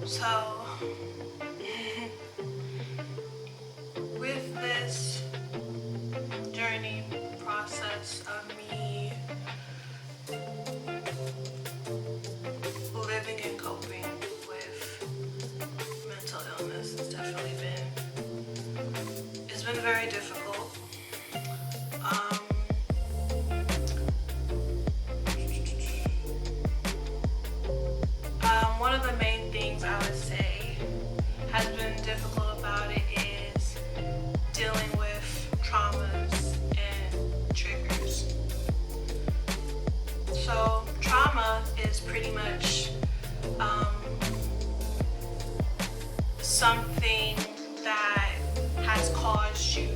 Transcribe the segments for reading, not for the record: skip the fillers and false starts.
So, with this journey process of me living and coping with mental illness, it's been very difficult. Um, One of the main things I would say has been difficult about it is dealing with traumas and triggers. So trauma is pretty much something that has caused you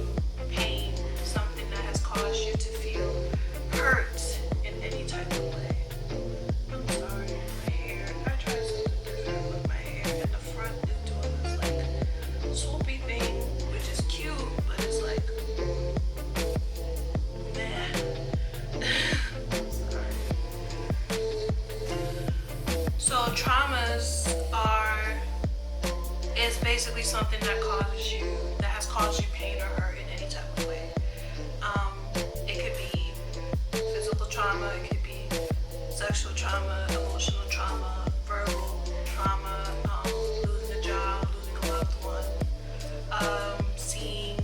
pain, something that has caused you to feel hurt in any type of way. I'm sorry, my hair. I tried something different with my hair, and the front is doing this like swoopy thing, which is cute, but it's like, nah. Sorry. So traumas is basically something that has caused you pain or hurt in any type of way. It could be physical trauma, it could be sexual trauma, emotional trauma, verbal trauma, losing a job, losing a loved one, seeing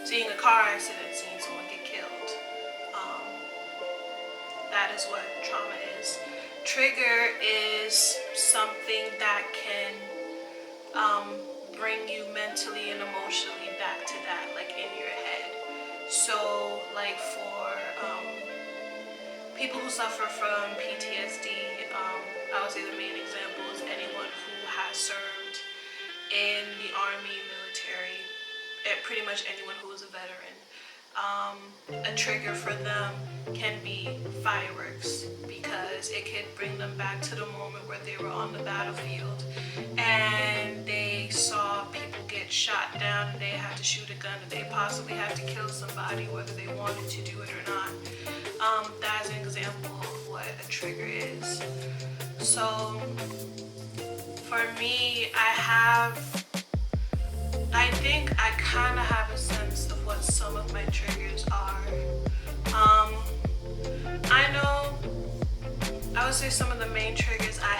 seeing a car accident, seeing someone get killed. That is what trauma is. Trigger is something that can bring you mentally and emotionally back to that, like in your head. So, like for people who suffer from PTSD, I would say the main example is anyone who has served in the army, military, and pretty much anyone who is a veteran. A trigger for them can be fireworks, because it could bring them back to the moment where they were on the battlefield and they saw people get shot down and they had to shoot a gun and they possibly had to kill somebody whether they wanted to do it or not. That's an example of what a trigger is. So for me, I think I kind of have a sense of what some of my triggers are. I would say some of the main triggers I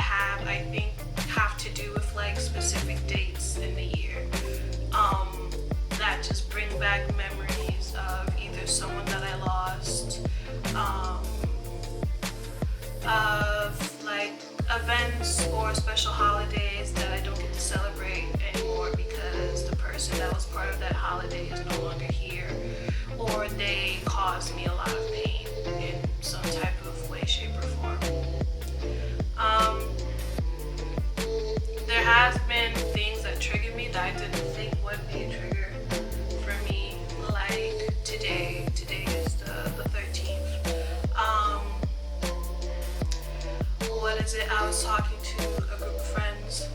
think have to do with like specific dates in the year that just bring back memories of either someone that I lost, of like events or special holidays that I don't get to celebrate anymore because the person that was part of that holiday is no longer here, or they caused me a lot of pain in some type of way, shape, or form. There has been things that triggered me that I didn't think would be a trigger for me, like today. Today is the 13th. What is it? I was talking to a group of friends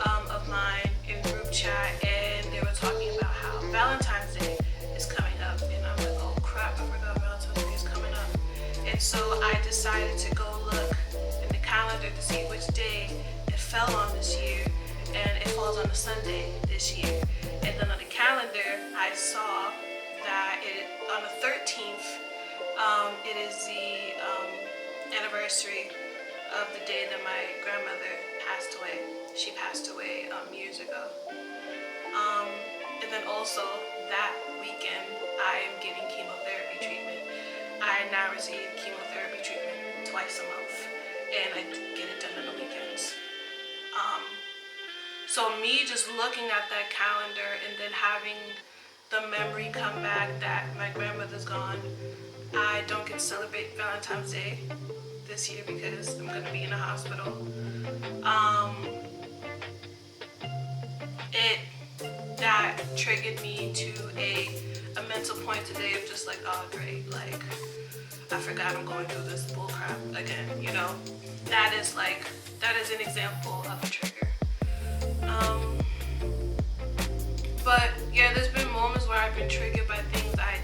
of mine in group chat, and they were talking about how Valentine's Day is coming up, and I'm like, oh crap, I forgot Valentine's Day is coming up. And so I decided to go look in the calendar to see which day it fell on this year, and it falls on a Sunday this year. And then on the calendar, I saw that on the 13th, it is the anniversary of the day that my grandmother passed away. She passed away years ago. And then also that weekend, I am getting chemotherapy treatment. I now receive chemotherapy treatment twice a month, and I get it done on the weekends. So me just looking at that calendar and then having the memory come back that my grandmother's gone, I don't get to celebrate Valentine's Day this year because I'm going to be in a hospital. That triggered me to a mental point today of just like, oh great, like I forgot I'm going through this bullcrap again, you know? That is an example of a trigger. But yeah, there's been moments where I've been triggered by things I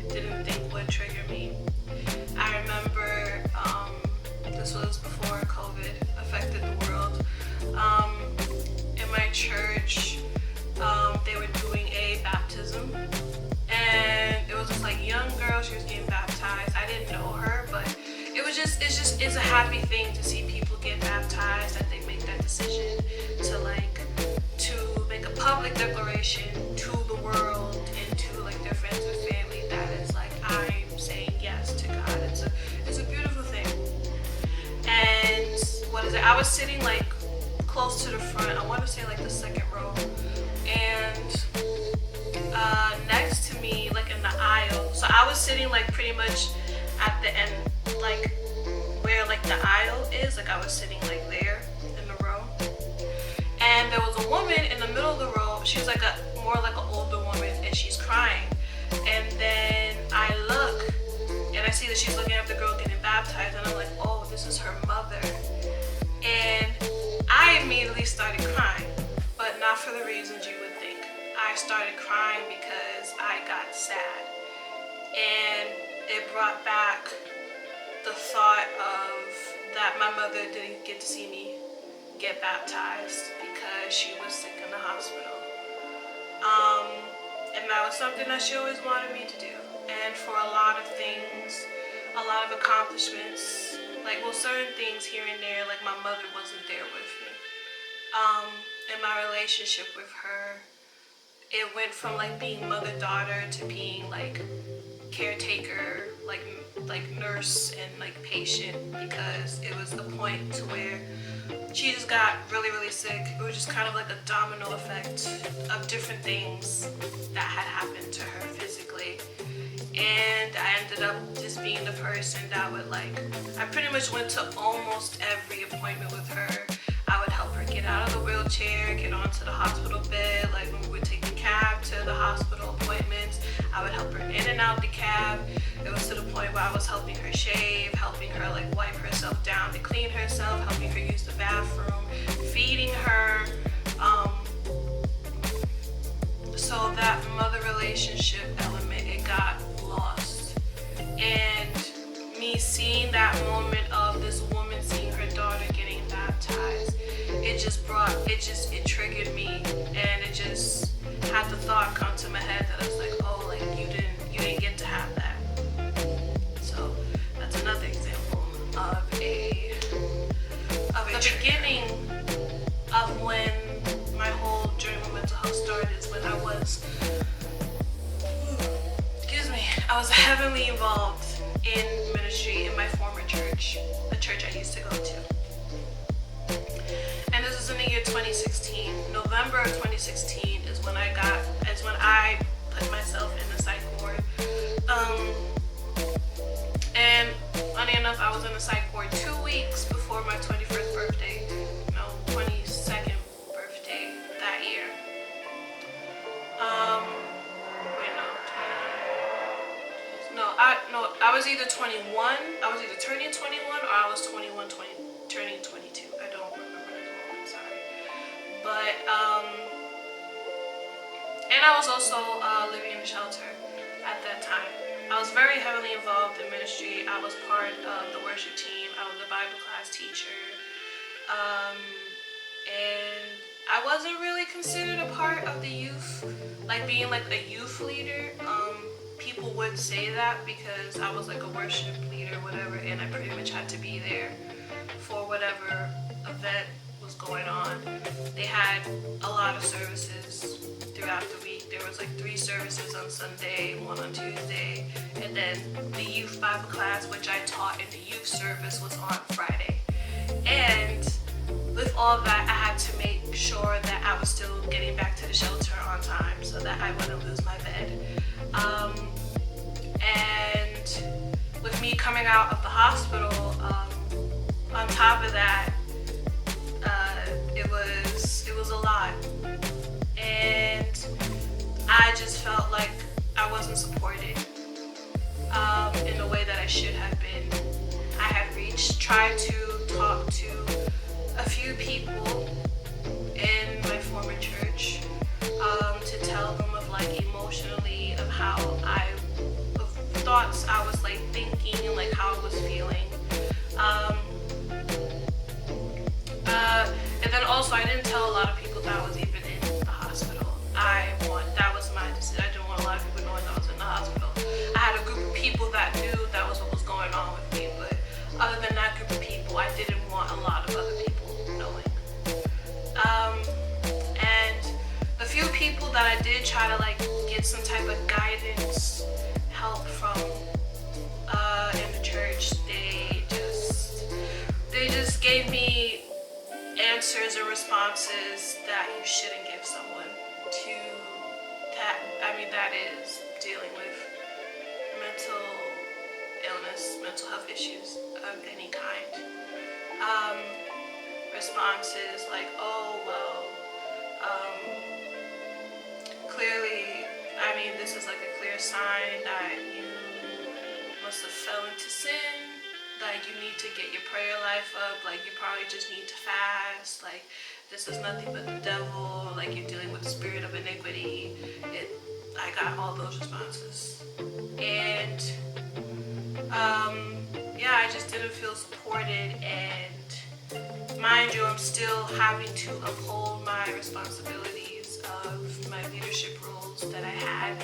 didn't think would trigger me. I remember was before COVID affected the world. In my church, they were doing a baptism, and it was this like young girl. She was getting baptized. I didn't know her, but it's a happy thing to see people get baptized, that they make that decision to make a public declaration to the world and to like their friends and family that is like, I'm saying yes to God. It's a beautiful thing. And I was sitting like close to the front. I want to say like the second row, and next to me, like in the aisle. So I was sitting like pretty much at the end, like where like the aisle is. Like I was sitting like there in the row, and there was a woman in the middle of the row. She was like more like an older woman, and she's crying. And then I look, and I see that she's looking at the girl getting baptized, and I'm like, oh, this is her mother. And I immediately started crying, but not for the reasons you would think. I started crying because I got sad, and it brought back the thought of that my mother didn't get to see me get baptized because she was sick in the hospital. And that was something that she always wanted me to do. And for a lot of things, a lot of accomplishments, certain things here and there, like my mother wasn't there with me. In my relationship with her, it went from like being mother-daughter to being like caretaker, like nurse and like patient, because it was the point to where she just got really, really sick. It was just kind of like a domino effect of different things that had happened to her physically. And I ended up just being the person that would I pretty much went to almost every appointment with her. I would help her get out of the wheelchair, get onto the hospital bed. Like when we would take the cab to the hospital appointments, I would help her in and out the cab. It was to the point where I was helping her shave, helping her wipe herself down to clean herself, helping her use the bathroom, feeding her. So that mother relationship element, it got lost. And me seeing that moment of this woman seeing her daughter getting baptized, it triggered me, and it just had the thought come to my head that I was like, oh, you didn't get to have that. So that's another example of the beginning of when my whole journey with mental health started. Is when I was heavily involved in ministry in my former church, the church I used to go to. And this was in the year 2016. November of 2016 is when I put myself in the psych ward. And funny enough, I was in the psych ward 2 weeks before my 21st birthday. 22nd birthday that year. I was either 21, I was either turning 21, or I was 21 turning 22. I don't remember at the moment, sorry. But, and I was also living in a shelter at that time. I was very heavily involved in ministry. I was part of the worship team. I was a Bible class teacher. And I wasn't really considered a part of the youth, being a youth leader. People would say that because I was a worship leader, whatever, and I pretty much had to be there for whatever event was going on. They had a lot of services throughout the week. There was 3 services on Sunday, 1 on Tuesday, and then the youth Bible class, which I taught in the youth service, was on Friday. And with all that, I had to make sure that I was still getting back to the shelter on time so that I wouldn't lose my bed. And with me coming out of the hospital, on top of that, it was a lot. And I just felt like I wasn't supported in the way that I should have been. I had tried to talk to a few people in my former church to tell them of emotionally of how thoughts I was thinking and how I was feeling. also, I didn't tell a lot of people that I was even in the hospital. That was my decision. I didn't want a lot of people knowing that I was in the hospital. I had a group of people that knew that was what was going on with me, but other than that group of people, I didn't want a lot of other people knowing. And the few people that I did try to like get some type of guidance, help from in the church, they just gave me answers or responses that you shouldn't give someone to that is dealing with mental illness, mental health issues of any kind. Responses like, oh well, clearly, this is like a clear sign that you must have fell into sin. Like, you need to get your prayer life up. Like, you probably just need to fast. Like, this is nothing but the devil. Like, you're dealing with the spirit of iniquity. I got all those responses. And, I just didn't feel supported. And mind you, I'm still having to uphold my responsibilities of my leadership roles that I had.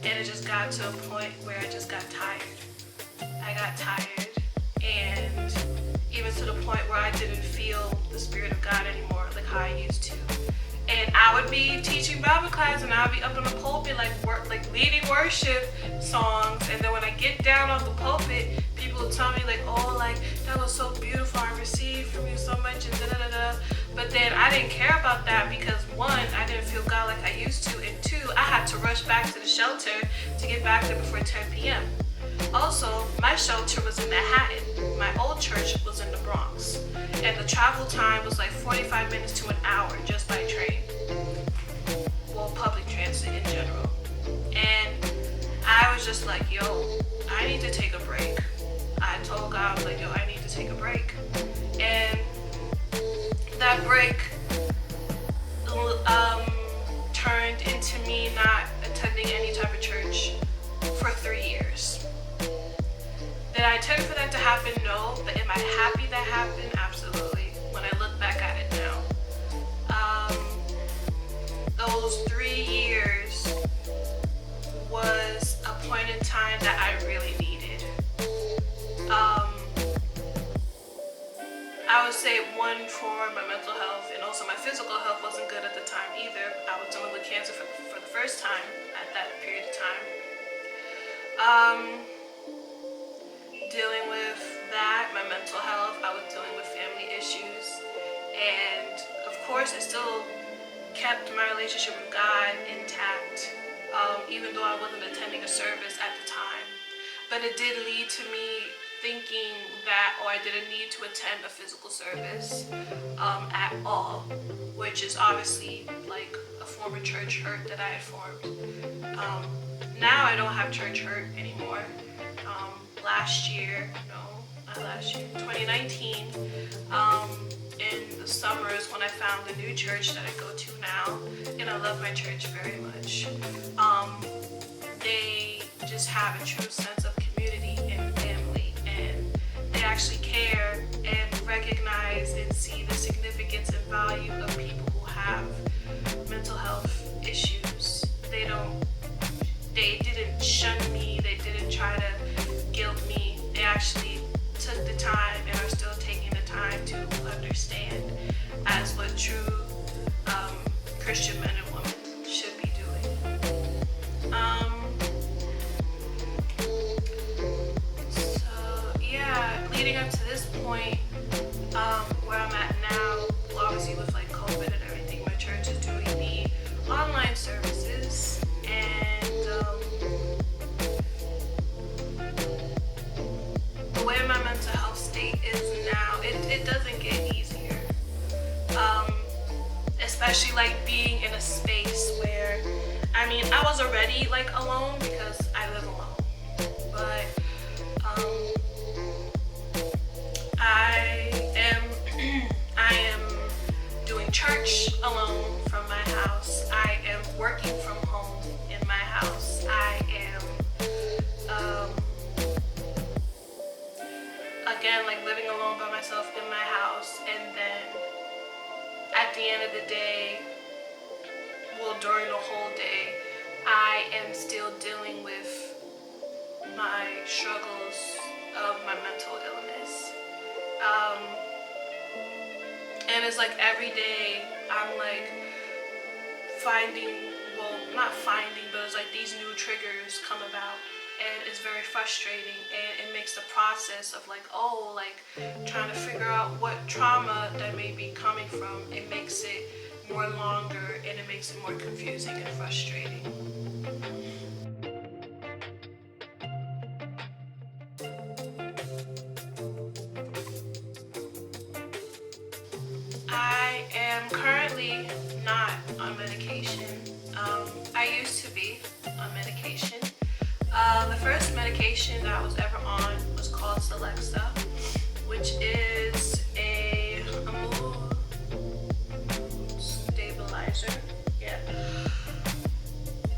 And it just got to a point where I just got tired. I got tired. And even to the point where I didn't feel the Spirit of God anymore, like how I used to. And I would be teaching Bible class, and I would be up in the pulpit, like leading worship songs. And then when I get down off the pulpit, people would tell me like, "Oh, like that was so beautiful. I received from you so much," and da da da da. But then I didn't care about that because one, I didn't feel God like I used to, and two, I had to rush back to the shelter to get back there before 10 p.m. Also, my shelter was in Manhattan. My old church was in the Bronx. And the travel time was like 45 minutes to an hour just by train. Well, public transit in general. And I was just like, yo, I need to take a break. I told God, I was like, yo, I need to take a break. And that break turned into me not attending any type of church for 3 years. Did I intend for that to happen? No. But am I happy that happened? Absolutely. When I look back at it now. Those 3 years was a point in time that I really needed. I would say one for my mental health, and also my physical health wasn't good at the time either. I was dealing with cancer for the first time at that period of time. Dealing with that, my mental health, I was dealing with family issues, and of course it still kept my relationship with God intact, even though I wasn't attending a service at the time. But it did lead to me thinking that, I didn't need to attend a physical service at all, which is obviously like a former church hurt that I had formed. Now I don't have church hurt anymore. 2019, in the summers when I found the new church that I go to now, and I love my church very much. They just have a true sense of community and family, and they actually care and recognize and see the significance and value of people who have mental health issues. They didn't shun me, they didn't try to guilt me. They actually took the time and are still taking the time to understand as what true Christian men and women should be doing. Leading up to this point, where I'm at now, obviously with like COVID and everything, my church is doing the online services, and the way my mental health state is now, it doesn't get easier. Especially like being in a space where, I was already like alone because I live alone, but I am doing church alone from my house. I am working from home in my house. I am again like living alone by myself in my house, and then the end of the day, well, during the whole day, I am still dealing with my struggles of my mental illness. And it's like every day I'm like not finding, but it's like these new triggers come about, and it's very frustrating, and it makes the process of trying to figure out what trauma that may be coming from, it makes it more longer, and it makes it more confusing and frustrating. I am currently not on medication. I used to be on medication. The first medication that I was ever on was called Celexa, which is a mood stabilizer. Yeah,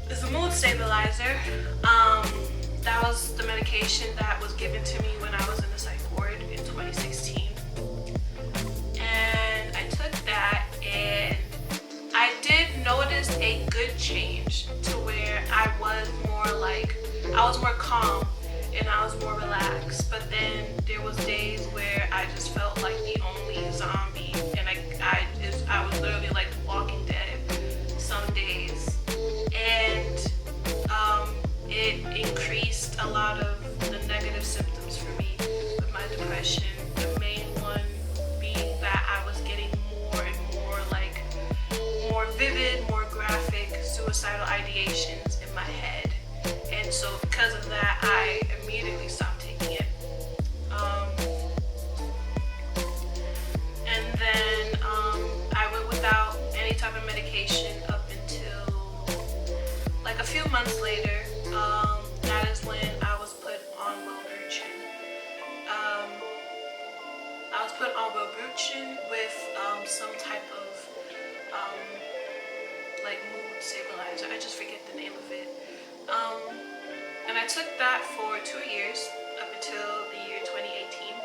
it's a mood stabilizer. That was the medication that was given to me when I was in the psych ward in 2016. And I took that, and I did notice a good change to where I was more calm and I was more relaxed. But then there was days where I just felt like the only zombie, and I was literally like Walking Dead some days. And it increased a lot of the negative symptoms for me with my depression. The main one being that I was getting more and more vivid, more graphic suicidal ideations in my head. And so because of that, I immediately stopped taking it. And then I went without any type of medication up until like a few months later. That is when I was put on Wellbutrin. I was put on Wellbutrin with some type of mood stabilizer. I just forget the name of it. And I took that for 2 years up until the year 2018.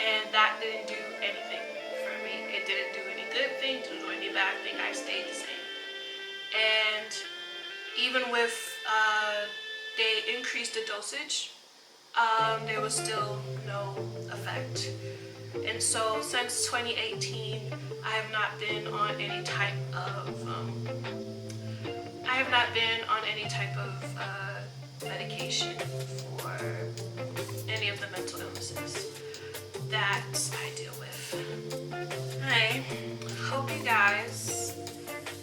And that didn't do anything for me. It didn't do any good thing, didn't do any bad thing. I stayed the same. And even with they increased the dosage, there was still no effect. And so since 2018, I have not been on any type of medication for any of the mental illnesses that I deal with. I hope you guys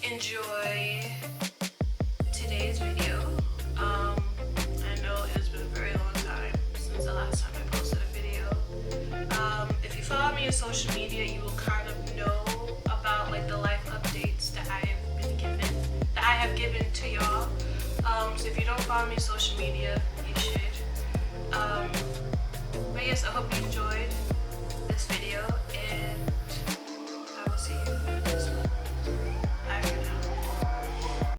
enjoy today's video. I know it's been a very long time since the last time I posted a video. If you follow me on social media, you will kind of know about the life updates that I have given to y'all. So if you don't follow me on social media, you should. But yes, I hope you enjoyed this video,